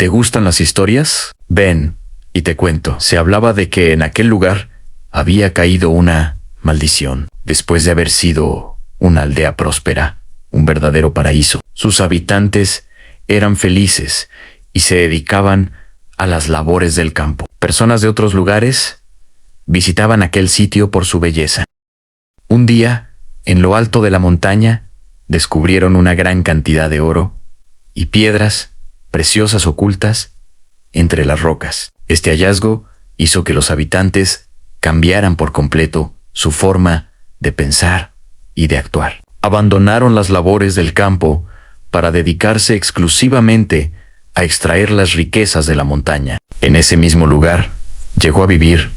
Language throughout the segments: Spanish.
¿Te gustan las historias? Ven, y te cuento. Se hablaba de que en aquel lugar había caído una maldición, después de haber sido una aldea próspera, un verdadero paraíso. Sus habitantes eran felices y se dedicaban a las labores del campo. Personas de otros lugares visitaban aquel sitio por su belleza. Un día, en lo alto de la montaña, descubrieron una gran cantidad de oro y piedras preciosas ocultas entre las rocas. Este hallazgo hizo que los habitantes cambiaran por completo su forma de pensar y de actuar. Abandonaron las labores del campo para dedicarse exclusivamente a extraer las riquezas de la montaña. En ese mismo lugar llegó a vivir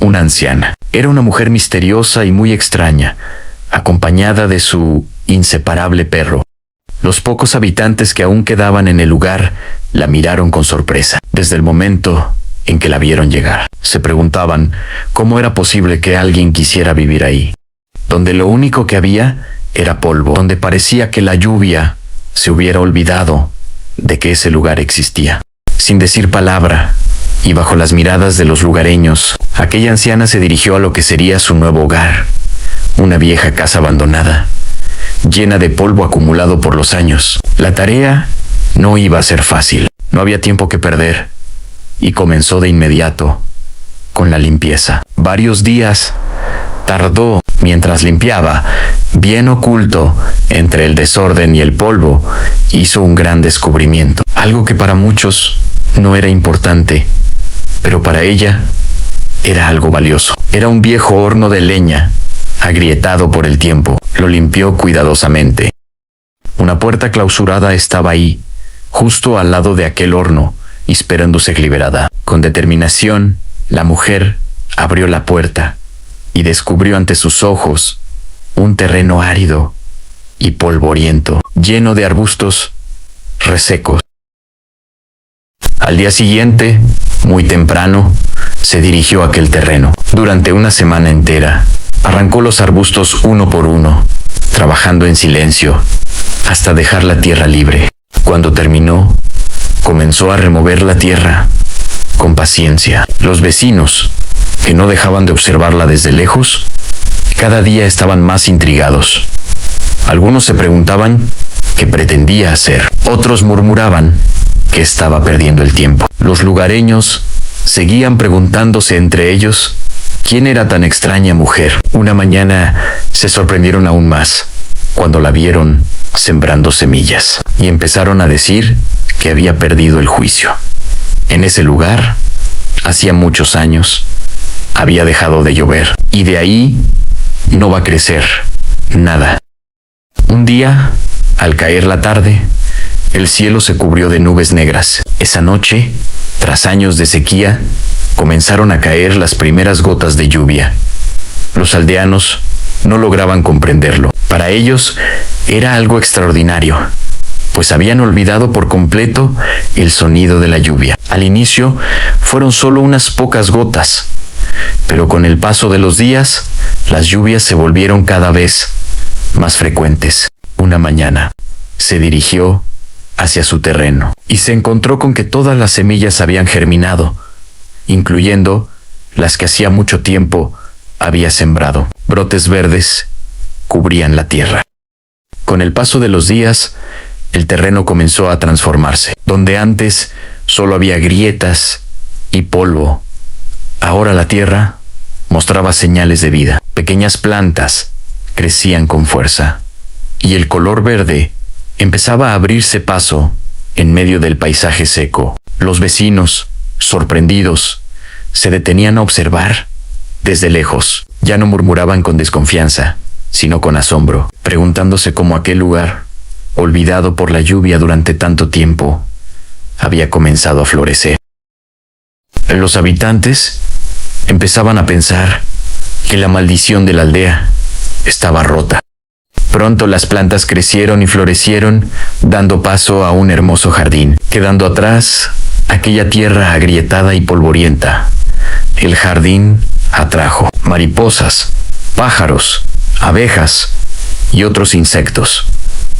una anciana. Era una mujer misteriosa y muy extraña, acompañada de su inseparable perro. Los pocos habitantes que aún quedaban en el lugar la miraron con sorpresa. Desde el momento en que la vieron llegar, se preguntaban cómo era posible que alguien quisiera vivir ahí, donde lo único que había era polvo, donde parecía que la lluvia se hubiera olvidado de que ese lugar existía. Sin decir palabra, y bajo las miradas de los lugareños, aquella anciana se dirigió a lo que sería su nuevo hogar, una vieja casa abandonada, llena de polvo acumulado por los años. La tarea no iba a ser fácil. No había tiempo que perder, y comenzó de inmediato con la limpieza. Varios días tardó mientras limpiaba. Bien oculto entre el desorden y el polvo, hizo un gran descubrimiento. Algo que para muchos no era importante, pero para ella era algo valioso. Era un viejo horno de leña, agrietado por el tiempo. Lo limpió cuidadosamente. Una puerta clausurada estaba ahí, justo al lado de aquel horno, esperando ser liberada. Con determinación, la mujer abrió la puerta y descubrió ante sus ojos un terreno árido y polvoriento, lleno de arbustos resecos. Al día siguiente, muy temprano, se dirigió a aquel terreno. Durante una semana entera, arrancó los arbustos uno por uno, trabajando en silencio, hasta dejar la tierra libre. Cuando terminó, comenzó a remover la tierra con paciencia. Los vecinos, que no dejaban de observarla desde lejos, cada día estaban más intrigados. Algunos se preguntaban qué pretendía hacer. Otros murmuraban que estaba perdiendo el tiempo. Los lugareños seguían preguntándose entre ellos quién era tan extraña mujer. Una mañana se sorprendieron aún más cuando la vieron sembrando semillas y empezaron a decir que había perdido el juicio. En ese lugar, hacía muchos años, había dejado de llover y de ahí no va a crecer nada. Un día, al caer la tarde, el cielo se cubrió de nubes negras. Esa noche, tras años de sequía, comenzaron a caer las primeras gotas de lluvia. Los aldeanos no lograban comprenderlo. Para ellos era algo extraordinario, pues habían olvidado por completo el sonido de la lluvia. Al inicio fueron solo unas pocas gotas, pero con el paso de los días, las lluvias se volvieron cada vez más frecuentes. Una mañana, se dirigió hacia su terreno y se encontró con que todas las semillas habían germinado, incluyendo las que hacía mucho tiempo había sembrado. Brotes verdes cubrían la tierra. Con el paso de los días, el terreno comenzó a transformarse. Donde antes solo había grietas y polvo, ahora la tierra mostraba señales de vida. Pequeñas plantas crecían con fuerza, y el color verde empezaba a abrirse paso en medio del paisaje seco. Los vecinos, sorprendidos, se detenían a observar desde lejos. Ya no murmuraban con desconfianza, sino con asombro, preguntándose cómo aquel lugar, olvidado por la lluvia durante tanto tiempo, había comenzado a florecer. Los habitantes empezaban a pensar que la maldición de la aldea estaba rota. Pronto las plantas crecieron y florecieron, dando paso a un hermoso jardín, quedando atrás aquella tierra agrietada y polvorienta. El jardín atrajo mariposas, pájaros, abejas y otros insectos.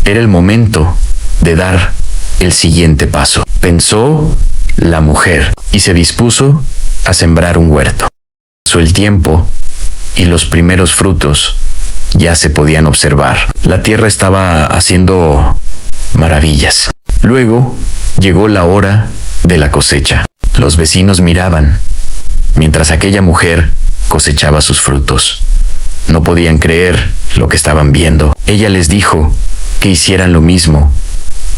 Era el momento de dar el siguiente paso. Pensó la mujer, y se dispuso a sembrar un huerto. Pasó el tiempo y los primeros frutos ya se podían observar. La tierra estaba haciendo maravillas. Luego llegó la hora de la cosecha. Los vecinos miraban mientras aquella mujer cosechaba sus frutos. No podían creer lo que estaban viendo. Ella les dijo que hicieran lo mismo,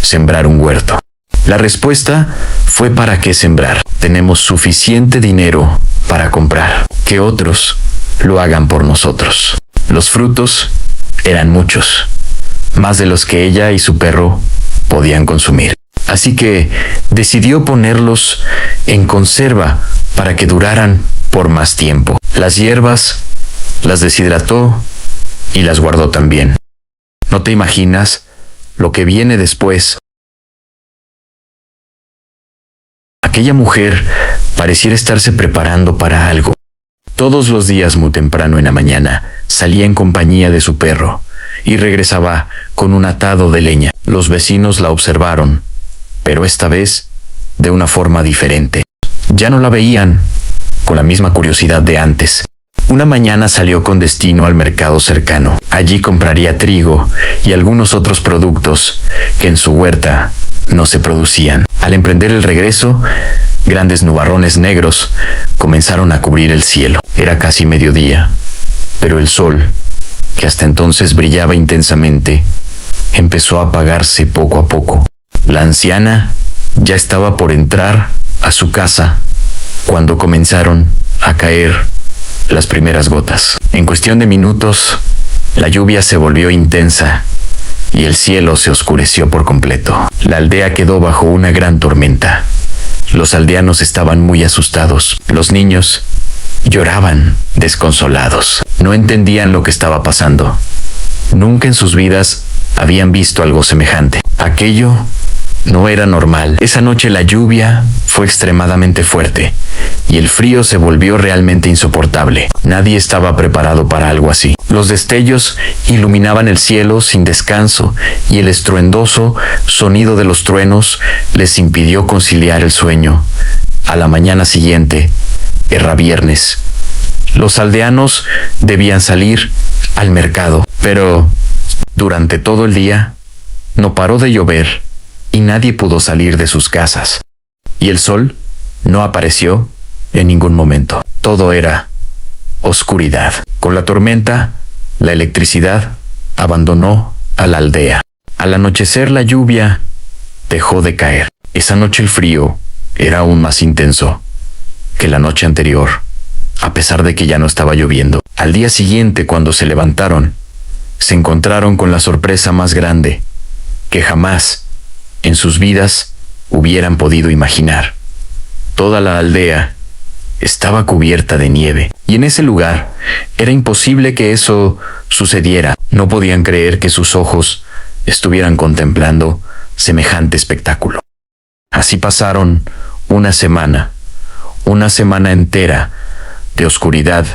sembrar un huerto. La respuesta fue: ¿para qué sembrar? Tenemos suficiente dinero para comprar. Que otros lo hagan por nosotros. Los frutos eran muchos, más de los que ella y su perro podían consumir. Así que decidió ponerlos en conserva para que duraran por más tiempo. Las hierbas las deshidrató y las guardó también. No te imaginas lo que viene después. Aquella mujer pareciera estarse preparando para algo. Todos los días muy temprano en la mañana salía en compañía de su perro y regresaba con un atado de leña. Los vecinos la observaron, pero esta vez de una forma diferente. Ya no la veían con la misma curiosidad de antes. Una mañana salió con destino al mercado cercano. Allí compraría trigo y algunos otros productos que en su huerta no se producían. Al emprender el regreso, grandes nubarrones negros comenzaron a cubrir el cielo. Era casi mediodía, pero el sol, que hasta entonces brillaba intensamente, empezó a apagarse poco a poco. La anciana ya estaba por entrar a su casa cuando comenzaron a caer las primeras gotas. En cuestión de minutos, la lluvia se volvió intensa y el cielo se oscureció por completo. La aldea quedó bajo una gran tormenta. Los aldeanos estaban muy asustados. Los niños lloraban desconsolados. No entendían lo que estaba pasando. Nunca en sus vidas habían visto algo semejante. Aquello no era normal. Esa noche la lluvia fue extremadamente fuerte y el frío se volvió realmente insoportable. Nadie estaba preparado para algo así. Los destellos iluminaban el cielo sin descanso y el estruendoso sonido de los truenos les impidió conciliar el sueño. A la mañana siguiente, era viernes. Los aldeanos debían salir al mercado, pero durante todo el día no paró de llover y nadie pudo salir de sus casas. Y el sol no apareció en ningún momento. Todo era oscuridad. Con la tormenta, la electricidad abandonó a la aldea. Al anochecer, la lluvia dejó de caer. Esa noche el frío era aún más intenso que la noche anterior, a pesar de que ya no estaba lloviendo. Al día siguiente, cuando se levantaron, se encontraron con la sorpresa más grande que jamás en sus vidas hubieran podido imaginar. Toda la aldea estaba cubierta de nieve, y en ese lugar era imposible que eso sucediera. No podían creer que sus ojos estuvieran contemplando semejante espectáculo. Así pasaron una semana entera de oscuridad,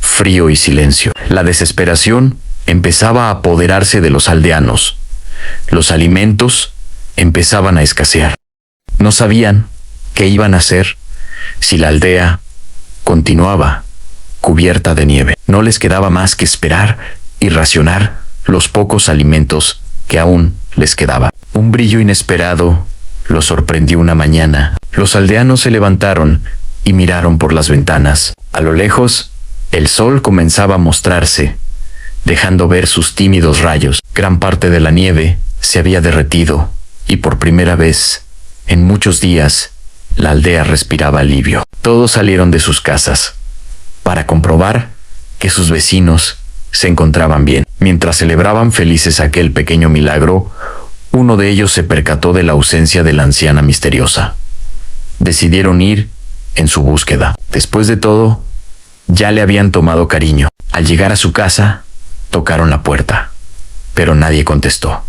frío y silencio. La desesperación empezaba a apoderarse de los aldeanos. Los alimentos empezaban a escasear. No sabían qué iban a hacer si la aldea continuaba cubierta de nieve. No les quedaba más que esperar y racionar los pocos alimentos que aún les quedaban. Un brillo inesperado los sorprendió una mañana. Los aldeanos se levantaron y miraron por las ventanas. A lo lejos, el sol comenzaba a mostrarse, dejando ver sus tímidos rayos. Gran parte de la nieve se había derretido y por primera vez en muchos días la aldea respiraba alivio. Todos salieron de sus casas para comprobar que sus vecinos se encontraban bien. Mientras celebraban felices aquel pequeño milagro, uno de ellos se percató de la ausencia de la anciana misteriosa. Decidieron ir en su búsqueda. Después de todo, ya le habían tomado cariño. Al llegar a su casa, tocaron la puerta, pero nadie contestó.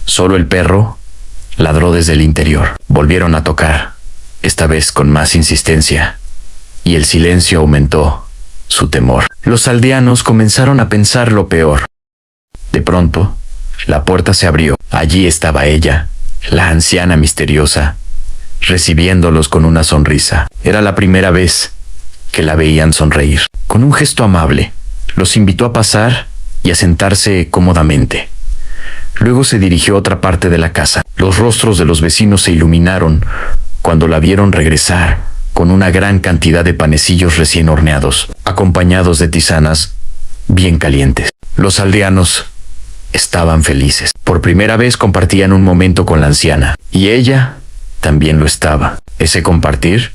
Solo el perro ladró desde el interior. Volvieron a tocar, esta vez con más insistencia, y el silencio aumentó su temor. Los aldeanos comenzaron a pensar lo peor. De pronto, la puerta se abrió. Allí estaba ella, la anciana misteriosa, recibiéndolos con una sonrisa. Era la primera vez que la veían sonreír. Con un gesto amable, los invitó a pasar y a sentarse cómodamente. Luego se dirigió a otra parte de la casa. Los rostros de los vecinos se iluminaron cuando la vieron regresar con una gran cantidad de panecillos recién horneados, acompañados de tisanas bien calientes. Los aldeanos estaban felices. Por primera vez compartían un momento con la anciana, y ella también lo estaba. Ese compartir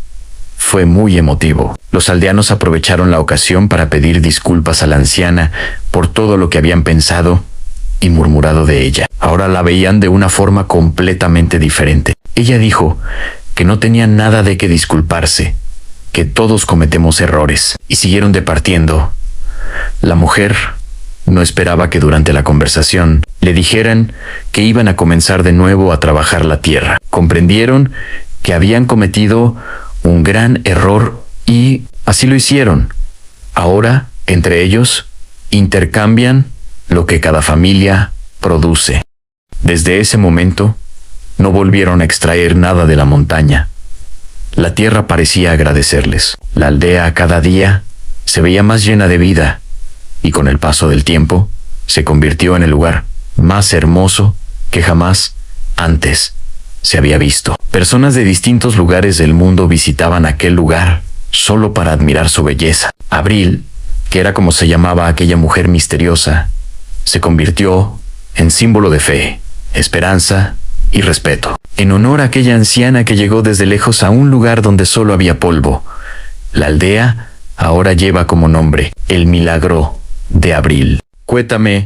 fue muy emotivo. Los aldeanos aprovecharon la ocasión para pedir disculpas a la anciana por todo lo que habían pensado y murmurado de ella. Ahora la veían de una forma completamente diferente. Ella dijo que no tenía nada de qué disculparse, que todos cometemos errores, y siguieron departiendo. La mujer no esperaba que durante la conversación le dijeran que iban a comenzar de nuevo a trabajar la tierra. Comprendieron que habían cometido un gran error y así lo hicieron. Ahora, entre ellos, intercambian lo que cada familia produce. Desde ese momento, no volvieron a extraer nada de la montaña. La tierra parecía agradecerles. La aldea cada día se veía más llena de vida, y con el paso del tiempo, se convirtió en el lugar más hermoso que jamás antes se había visto. Personas de distintos lugares del mundo visitaban aquel lugar solo para admirar su belleza. Abril, que era como se llamaba aquella mujer misteriosa, se convirtió en símbolo de fe, esperanza y respeto. En honor a aquella anciana que llegó desde lejos a un lugar donde solo había polvo, la aldea ahora lleva como nombre el Milagro de Abril. Cuéntame,